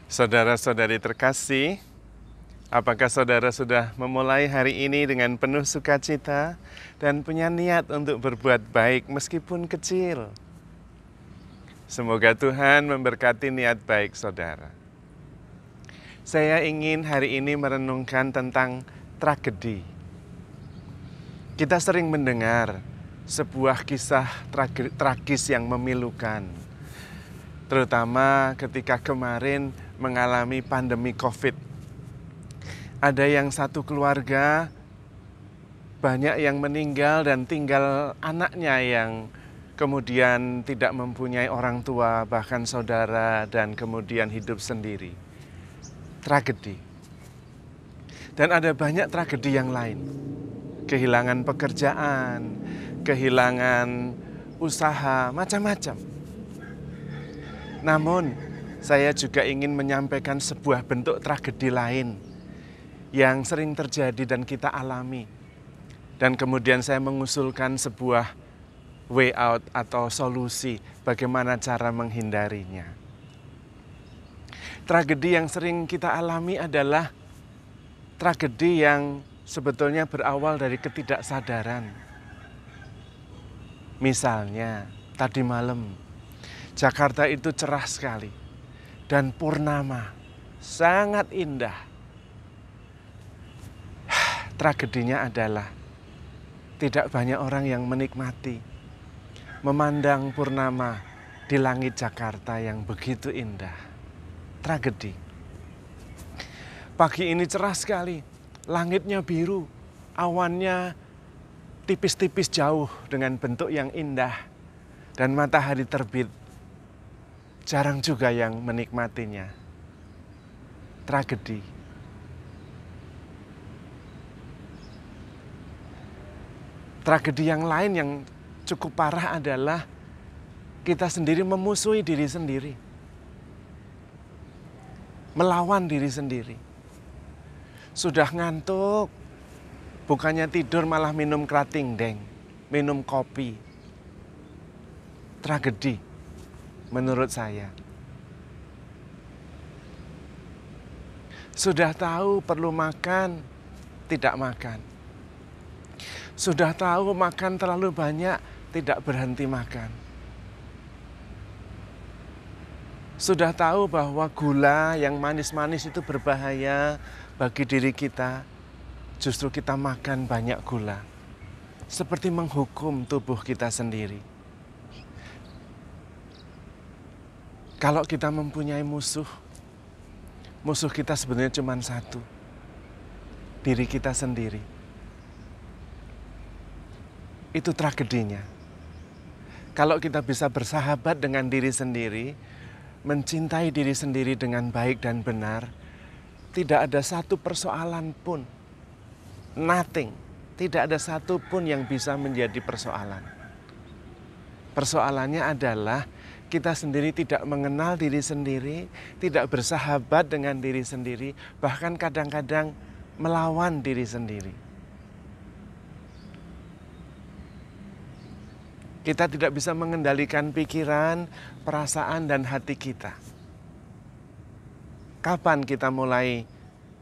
Saudara-saudari terkasih, apakah saudara sudah memulai hari ini dengan penuh sukacita dan punya niat untuk berbuat baik meskipun kecil? Semoga Tuhan memberkati niat baik saudara. Saya ingin hari ini merenungkan tentang tragedi. Kita sering mendengar sebuah kisah tragis yang memilukan, terutama ketika kemarin mengalami pandemi COVID. Ada yang satu keluarga, banyak yang meninggal dan tinggal anaknya yang kemudian tidak mempunyai orang tua, bahkan saudara, dan kemudian hidup sendiri. Tragedi. Dan ada banyak tragedi yang lain. Kehilangan pekerjaan, kehilangan usaha, macam-macam. Namun, saya juga ingin menyampaikan sebuah bentuk tragedi lain yang sering terjadi dan kita alami. Dan kemudian saya mengusulkan sebuah way out atau solusi bagaimana cara menghindarinya. Tragedi yang sering kita alami adalah tragedi yang sebetulnya berawal dari ketidaksadaran. Misalnya, tadi malam Jakarta itu cerah sekali dan purnama, sangat indah. Tragedinya adalah tidak banyak orang yang menikmati memandang purnama di langit Jakarta yang begitu indah. Tragedi. Pagi ini cerah sekali, langitnya biru, awannya tipis-tipis jauh dengan bentuk yang indah, dan matahari terbit. Jarang juga yang menikmatinya. Tragedi. Tragedi yang lain yang cukup parah adalah kita sendiri memusuhi diri sendiri. Melawan diri sendiri. Sudah ngantuk, bukannya tidur malah minum kerating deng, minum kopi. Tragedi. Menurut saya, sudah tahu perlu makan, tidak makan. Sudah tahu makan terlalu banyak, tidak berhenti makan. Sudah tahu bahwa gula yang manis-manis itu berbahaya bagi diri kita, justru kita makan banyak gula. Seperti menghukum tubuh kita sendiri. Kalau kita mempunyai musuh, musuh kita sebenarnya cuma satu, diri kita sendiri. Itu tragedinya. Kalau kita bisa bersahabat dengan diri sendiri, mencintai diri sendiri dengan baik dan benar, tidak ada satu persoalan pun, nothing, tidak ada satu pun yang bisa menjadi persoalan. Persoalannya adalah kita sendiri tidak mengenal diri sendiri, tidak bersahabat dengan diri sendiri, bahkan kadang-kadang melawan diri sendiri. Kita tidak bisa mengendalikan pikiran, perasaan, dan hati kita. Kapan kita mulai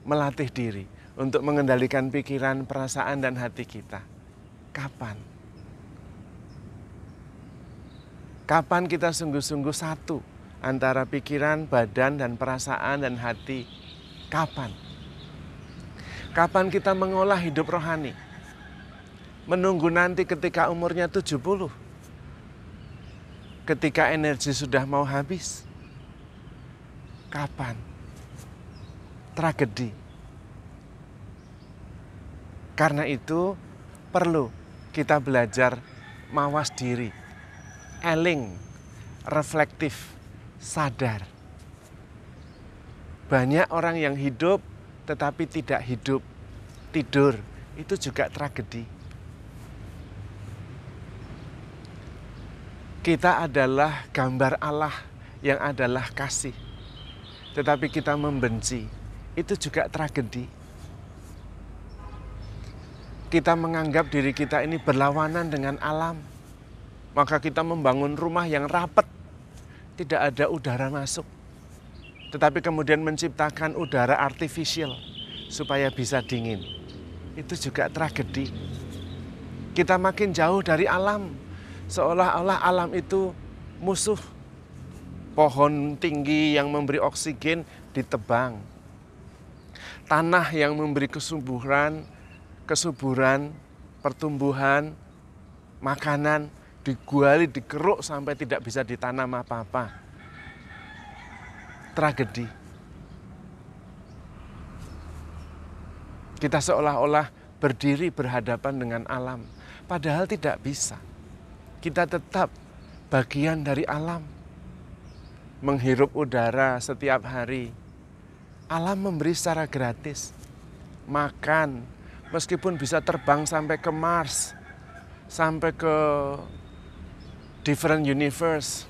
melatih diri untuk mengendalikan pikiran, perasaan, dan hati kita? Kapan? Kapan kita sungguh-sungguh satu antara pikiran, badan, dan perasaan, dan hati? Kapan? Kapan kita mengolah hidup rohani? Menunggu nanti ketika umurnya 70? Ketika energi sudah mau habis? Kapan? Tragedi. Karena itu perlu kita belajar mawas diri. Eling, reflektif, sadar. Banyak orang yang hidup tetapi tidak hidup, tidur, itu juga tragedi. Kita adalah gambar Allah yang adalah kasih, tetapi kita membenci, itu juga tragedi. Kita menganggap diri kita ini berlawanan dengan alam. Maka kita membangun rumah yang rapat, tidak ada udara masuk. tetapi kemudian menciptakan udara artifisial supaya bisa dingin. Itu juga tragedi. Kita makin jauh dari alam, seolah-olah alam itu musuh. Pohon tinggi yang memberi oksigen ditebang. Tanah yang memberi kesuburan, pertumbuhan, makanan digali, dikeruk sampai tidak bisa ditanam apa-apa. Tragedi. Kita seolah-olah berdiri berhadapan dengan alam, padahal tidak bisa. Kita tetap bagian dari alam. Menghirup udara setiap hari. Alam memberi secara gratis. Makan, meskipun bisa terbang sampai ke Mars, sampai ke different universe,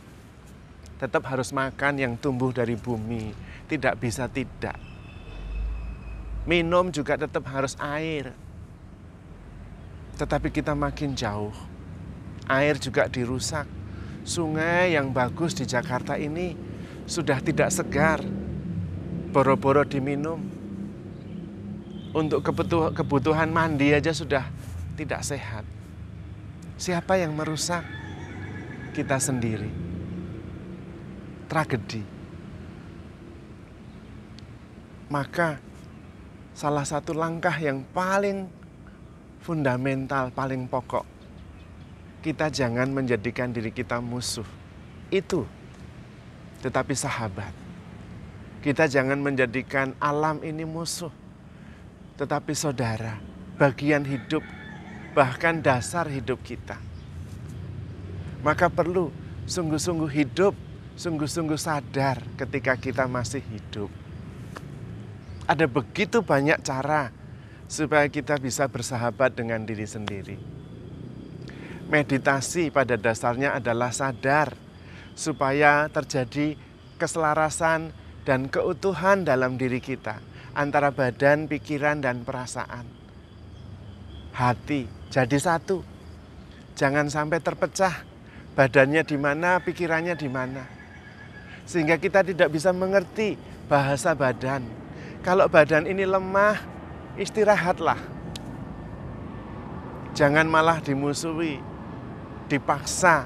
tetap harus makan yang tumbuh dari bumi. Tidak bisa tidak. Minum juga tetap harus air. Tetapi kita makin jauh. Air juga dirusak. Sungai yang bagus di Jakarta ini sudah tidak segar. Boro-boro diminum. Untuk kebutuhan mandi aja sudah tidak sehat. Siapa yang merusak? Kita sendiri. Tragedi. Maka salah satu langkah yang paling fundamental, paling pokok, kita jangan menjadikan diri kita musuh. Itu. Tetapi sahabat. Kita jangan menjadikan alam ini musuh, tetapi saudara, bagian hidup, bahkan dasar hidup kita. Maka perlu sungguh-sungguh hidup, sungguh-sungguh sadar ketika kita masih hidup. Ada begitu banyak cara supaya kita bisa bersahabat dengan diri sendiri. Meditasi pada dasarnya adalah sadar supaya terjadi keselarasan dan keutuhan dalam diri kita antara badan, pikiran, dan perasaan. Hati jadi satu. Jangan sampai terpecah. Badannya di mana, pikirannya di mana. Sehingga kita tidak bisa mengerti bahasa badan. Kalau badan ini lemah, istirahatlah. Jangan malah dimusuhi, dipaksa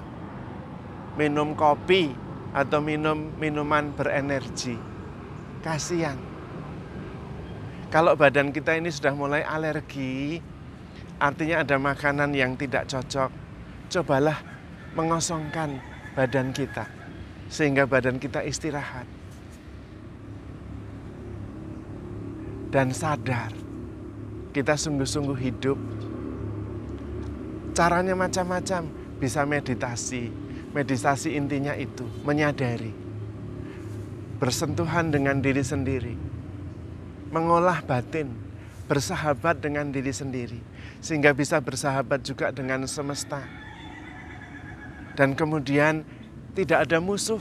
minum kopi atau minum minuman berenergi. Kasihan. Kalau badan kita ini sudah mulai alergi, artinya ada makanan yang tidak cocok. Cobalah mengosongkan badan kita, sehingga badan kita istirahat. Dan sadar, kita sungguh-sungguh hidup. Caranya macam-macam, bisa meditasi. Meditasi intinya itu, menyadari. Bersentuhan dengan diri sendiri, mengolah batin, bersahabat dengan diri sendiri, sehingga bisa bersahabat juga dengan semesta. Dan kemudian tidak ada musuh,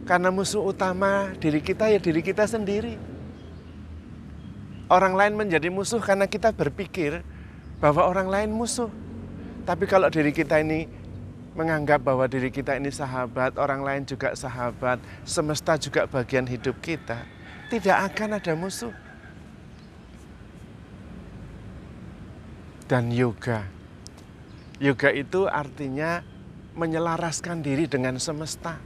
karena musuh utama diri kita ya diri kita sendiri. Orang lain menjadi musuh karena kita berpikir bahwa orang lain musuh. Tapi kalau diri kita ini menganggap bahwa diri kita ini sahabat, orang lain juga sahabat, semesta juga bagian hidup kita, tidak akan ada musuh. Dan yoga itu artinya menyelaraskan diri dengan semesta.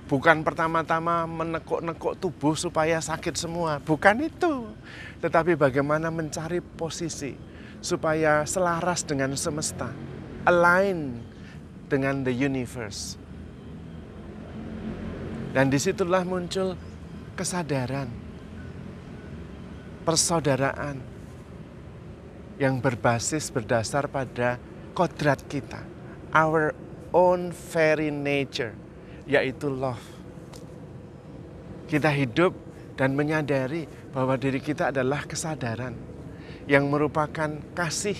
Bukan pertama-tama menekuk-nekuk tubuh supaya sakit semua, bukan itu. Tetapi bagaimana mencari posisi supaya selaras dengan semesta, align dengan the universe. Dan disitulah muncul kesadaran, persaudaraan yang berdasar pada kodrat kita, our own very nature, yaitu love. Kita hidup dan menyadari bahwa diri kita adalah kesadaran yang merupakan kasih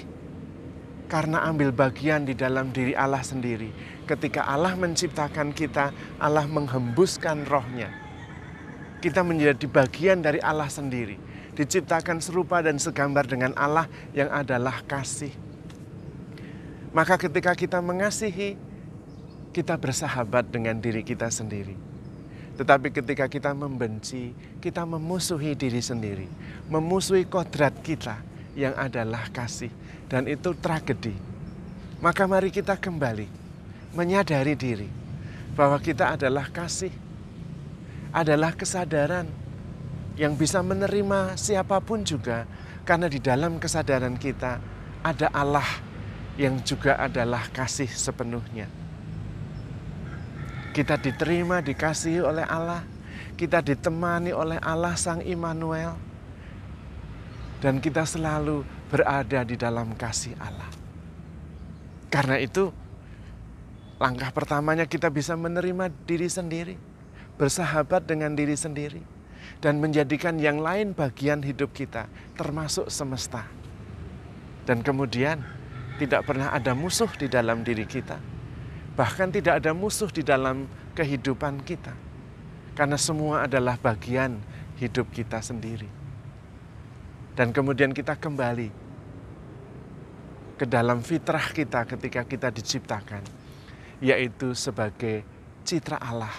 karena ambil bagian di dalam diri Allah sendiri. Ketika Allah menciptakan kita, Allah menghembuskan rohnya. Kita menjadi bagian dari Allah sendiri. Diciptakan serupa dan segambar dengan Allah yang adalah kasih. Maka ketika kita mengasihi, kita bersahabat dengan diri kita sendiri. Tetapi ketika kita membenci, kita memusuhi diri sendiri, memusuhi kodrat kita yang adalah kasih, dan itu tragedi. Maka mari kita kembali menyadari diri bahwa kita adalah kasih, adalah kesadaran yang bisa menerima siapapun juga, karena di dalam kesadaran kita ada Allah yang juga adalah kasih sepenuhnya. Kita diterima, dikasihi oleh Allah, kita ditemani oleh Allah Sang Immanuel, dan kita selalu berada di dalam kasih Allah. Karena itu, langkah pertamanya kita bisa menerima diri sendiri, bersahabat dengan diri sendiri, dan menjadikan yang lain bagian hidup kita, termasuk semesta. Dan kemudian, tidak pernah ada musuh di dalam diri kita. Bahkan tidak ada musuh di dalam kehidupan kita. Karena semua adalah bagian hidup kita sendiri. Dan kemudian kita kembali ke dalam fitrah kita ketika kita diciptakan, yaitu sebagai citra Allah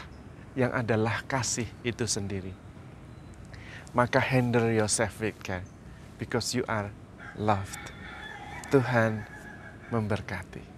yang adalah kasih itu sendiri. Maka handle yourself with care, because you are loved. Tuhan memberkati.